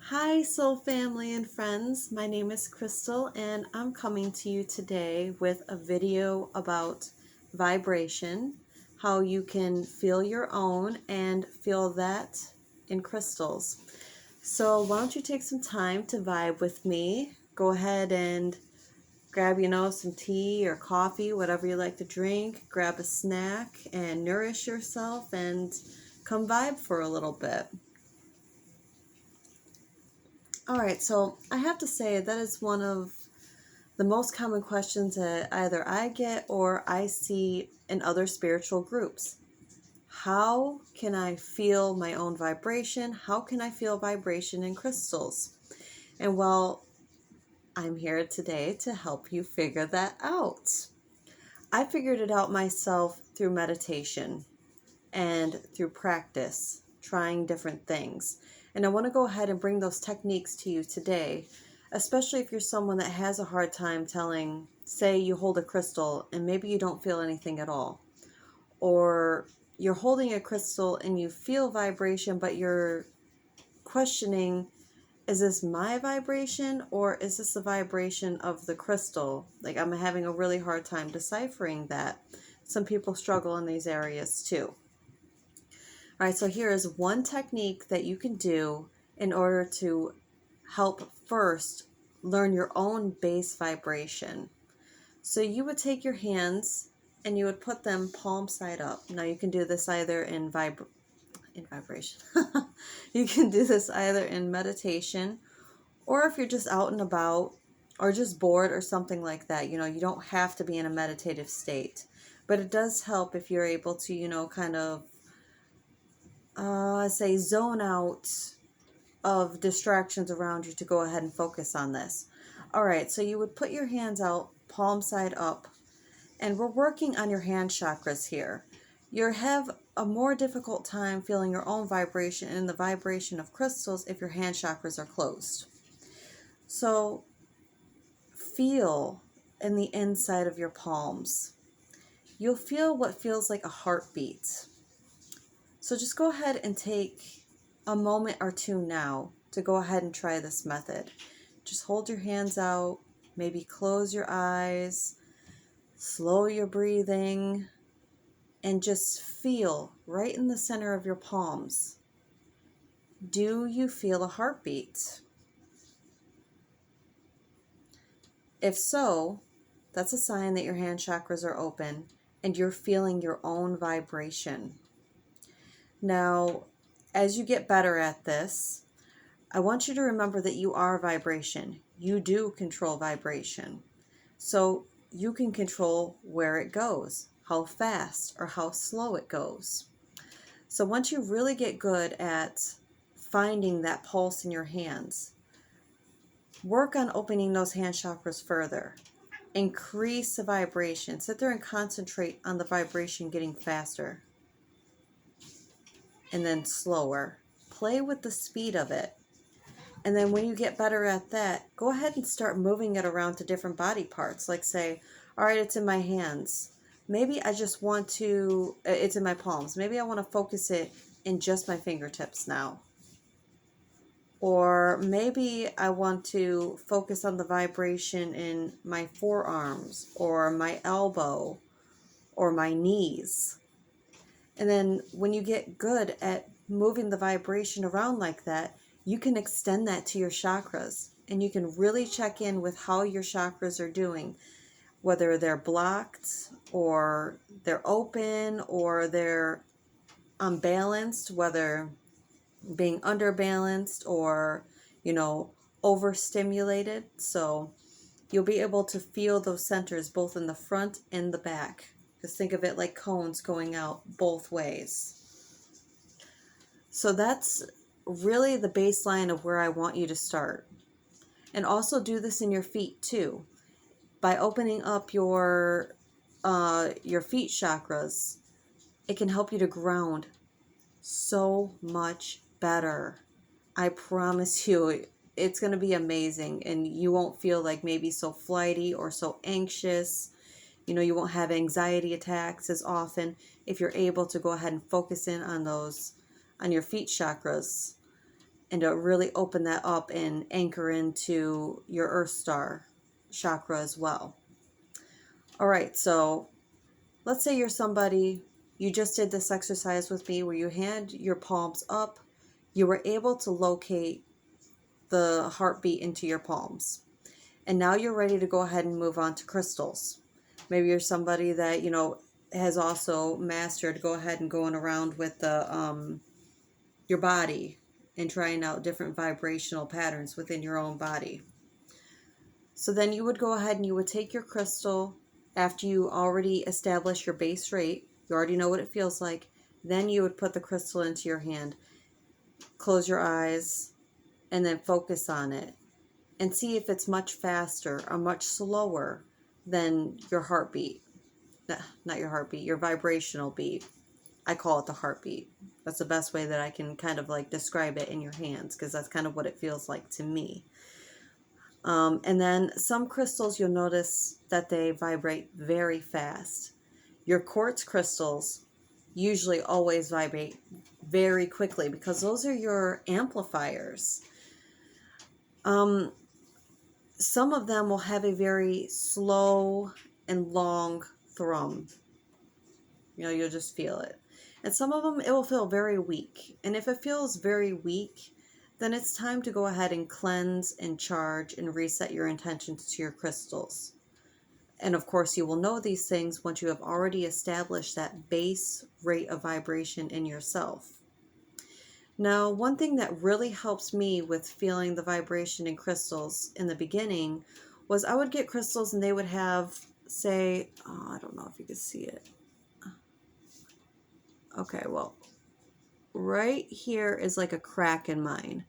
Hi, soul family and friends. My name is Crystal, and I'm coming to you today with a video about vibration, how you can feel your own and feel that in crystals. So, why don't you take some time to vibe with me? Go ahead and grab, some tea or coffee, whatever you like to drink. Grab a snack and nourish yourself and come vibe for a little bit. All right, so I have to say that is one of the most common questions that either I get or I see in other spiritual groups. How can I feel my own vibration? How can I feel vibration in crystals? And well, I'm here today to help you figure that out. I figured it out myself through meditation and through practice, trying different things. And I want to go ahead and bring those techniques to you today, especially if you're someone that has a hard time telling, say you hold a crystal and maybe you don't feel anything at all. Or you're holding a crystal and you feel vibration, but you're questioning, is this my vibration or is this the vibration of the crystal? Like, I'm having a really hard time deciphering that. Some people struggle in these areas too. All right, so here is one technique that you can do in order to help first learn your own base vibration. So you would take your hands and you would put them palm side up. Now you can do this either in vibration. You can do this either in meditation, or if you're just out and about or just bored or something like that. You don't have to be in a meditative state, but it does help if you're able to, kind of say zone out of distractions around you to go ahead and focus on this. All right, so you would put your hands out, palm side up, and we're working on your hand chakras here. You have a more difficult time feeling your own vibration and the vibration of crystals if your hand chakras are closed. So feel in the inside of your palms. You'll feel what feels like a heartbeat. So just go ahead and take a moment or two now to go ahead and try this method. Just hold your hands out, maybe close your eyes, slow your breathing, and just feel right in the center of your palms. Do you feel a heartbeat? If so, that's a sign that your hand chakras are open and you're feeling your own vibration. Now, as you get better at this, I want you to remember that you are vibration. You do control vibration. So you can control where it goes, how fast or how slow it goes. So once you really get good at finding that pulse in your hands, work on opening those hand chakras further. Increase the vibration. Sit there and concentrate on the vibration getting faster and then slower. Play with the speed of it. And then when you get better at that, go ahead and start moving it around to different body parts. Like say, all right, it's in my hands. Maybe I just want to, it's in my palms. Maybe I want to focus it in just my fingertips now. Or maybe I want to focus on the vibration in my forearms or my elbow or my knees. And then when you get good at moving the vibration around like that, you can extend that to your chakras and you can really check in with how your chakras are doing, whether they're blocked or they're open or they're unbalanced, whether being underbalanced or, overstimulated. So you'll be able to feel those centers both in the front and the back. Just think of it like cones going out both ways. So that's really the baseline of where I want you to start. And also do this in your feet too. By opening up your feet chakras, it can help you to ground so much better. I promise you, it's going to be amazing, and you won't feel like maybe so flighty or so anxious. You won't have anxiety attacks as often if you're able to go ahead and focus in on your feet chakras. and to really open that up and anchor into your Earth Star chakra as well. All right, so let's say you're somebody, you just did this exercise with me where you had your palms up, you were able to locate the heartbeat into your palms. And now you're ready to go ahead and move on to crystals. Maybe you're somebody that, has also mastered go ahead and going around with your body and trying out different vibrational patterns within your own body. So then you would go ahead and you would take your crystal after you already establish your base rate. You already know what it feels like. Then you would put the crystal into your hand, close your eyes, and then focus on it and see if it's much faster or much slower than your heartbeat. Not your heartbeat, your vibrational beat. I call it the heartbeat. That's the best way that I can kind of like describe it in your hands, because that's kind of what it feels like to me. And then some crystals, you'll notice that they vibrate very fast. Your quartz crystals usually always vibrate very quickly because those are your amplifiers. Some of them will have a very slow and long thrum. You'll just feel it. And some of them, it will feel very weak. And if it feels very weak, then it's time to go ahead and cleanse and charge and reset your intentions to your crystals. And of course, you will know these things once you have already established that base rate of vibration in yourself. Now, one thing that really helps me with feeling the vibration in crystals in the beginning was I would get crystals and they would have, say, I don't know if you can see it. Okay, well, right here is like a crack in mine.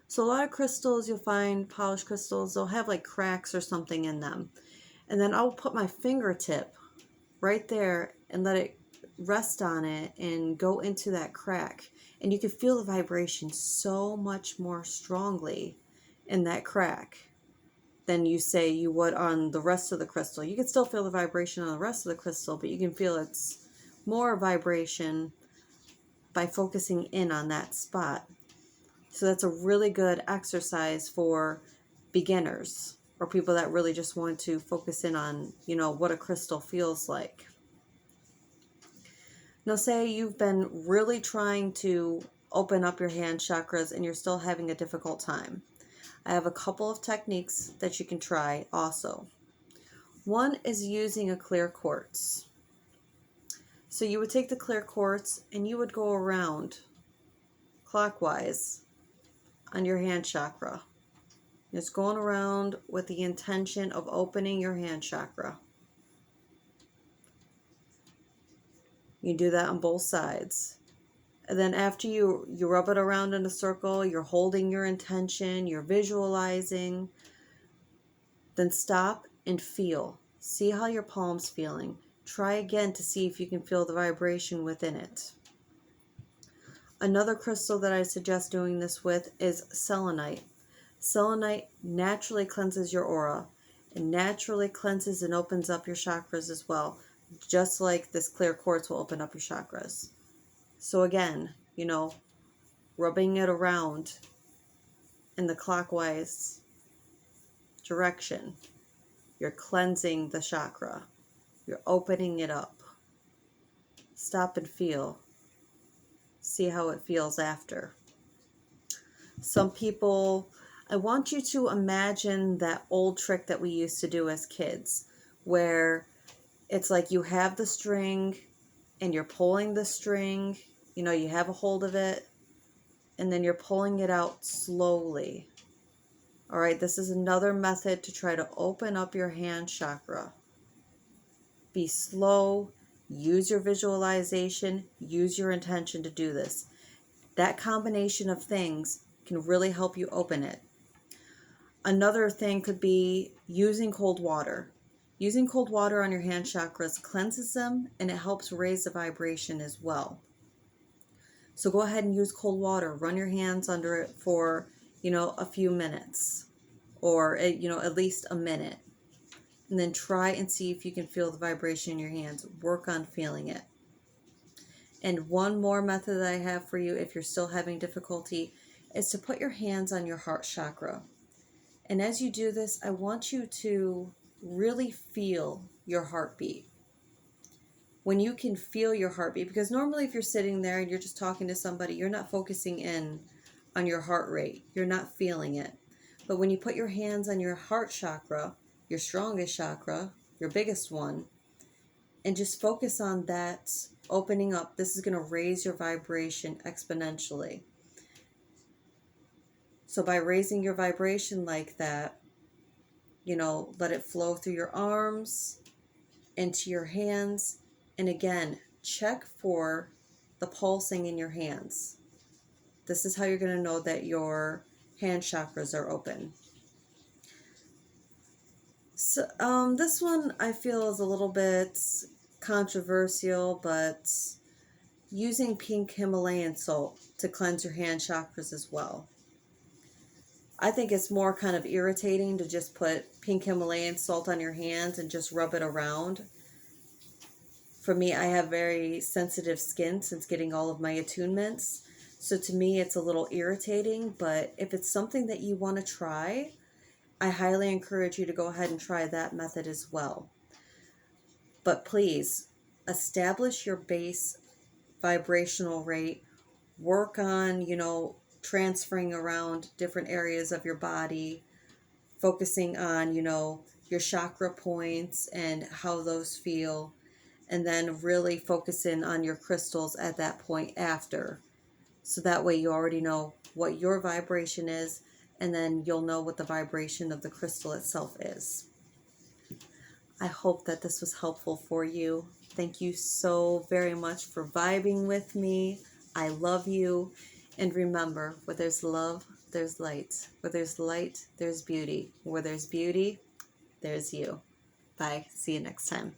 So a lot of crystals, you'll find polished crystals, they'll have like cracks or something in them. And then I'll put my fingertip right there and let it rest on it and go into that crack. And you can feel the vibration so much more strongly in that crack than you would on the rest of the crystal. You can still feel the vibration on the rest of the crystal, but you can feel it's more vibration by focusing in on that spot. So that's a really good exercise for beginners or people that really just want to focus in on, what a crystal feels like. Now, say you've been really trying to open up your hand chakras and you're still having a difficult time. I have a couple of techniques that you can try also. One is using a clear quartz. So you would take the clear quartz and you would go around clockwise on your hand chakra. It's going around with the intention of opening your hand chakra. You do that on both sides. And then after you rub it around in a circle, you're holding your intention, you're visualizing. Then stop and feel. See how your palm's feeling. Try again to see if you can feel the vibration within it. Another crystal that I suggest doing this with is selenite. Selenite naturally cleanses your aura and naturally cleanses and opens up your chakras as well, just like this clear quartz will open up your chakras. So again, rubbing it around in the clockwise direction, you're cleansing the chakra. You're opening it up. Stop and feel. See how it feels after. Some people, I want you to imagine that old trick that we used to do as kids, where it's like you have the string and you're pulling the string, you have a hold of it, and then you're pulling it out slowly. All right, this is another method to try to open up your hand chakra. Be slow, use your visualization, use your intention to do this. That combination of things can really help you open it. Another thing could be using cold water. Using cold water on your hand chakras cleanses them and it helps raise the vibration as well. So go ahead and use cold water. Run your hands under it for, a few minutes or, at least a minute. And then try and see if you can feel the vibration in your hands. Work on feeling it. And one more method that I have for you if you're still having difficulty is to put your hands on your heart chakra. And as you do this, I want you to really feel your heartbeat. When you can feel your heartbeat, because normally if you're sitting there and you're just talking to somebody, you're not focusing in on your heart rate. You're not feeling it. But when you put your hands on your heart chakra, your strongest chakra, your biggest one, and just focus on that opening up, this is going to raise your vibration exponentially. So by raising your vibration like that, let it flow through your arms, into your hands. And again, check for the pulsing in your hands. This is how you're going to know that your hand chakras are open. So this one I feel is a little bit controversial, but using pink Himalayan salt to cleanse your hand chakras as well. I think it's more kind of irritating to just put pink Himalayan salt on your hands and just rub it around. For me, I have very sensitive skin since getting all of my attunements. So to me, it's a little irritating, but if it's something that you want to try, I highly encourage you to go ahead and try that method as well. But please, establish your base vibrational rate. Work on, transferring around different areas of your body, focusing on, your chakra points and how those feel, and then really focus in on your crystals at that point after. So that way you already know what your vibration is, and then you'll know what the vibration of the crystal itself is. I hope that this was helpful for you. Thank you so very much for vibing with me. I love you. And remember, where there's love, there's light. Where there's light, there's beauty. Where there's beauty, there's you. Bye. See you next time.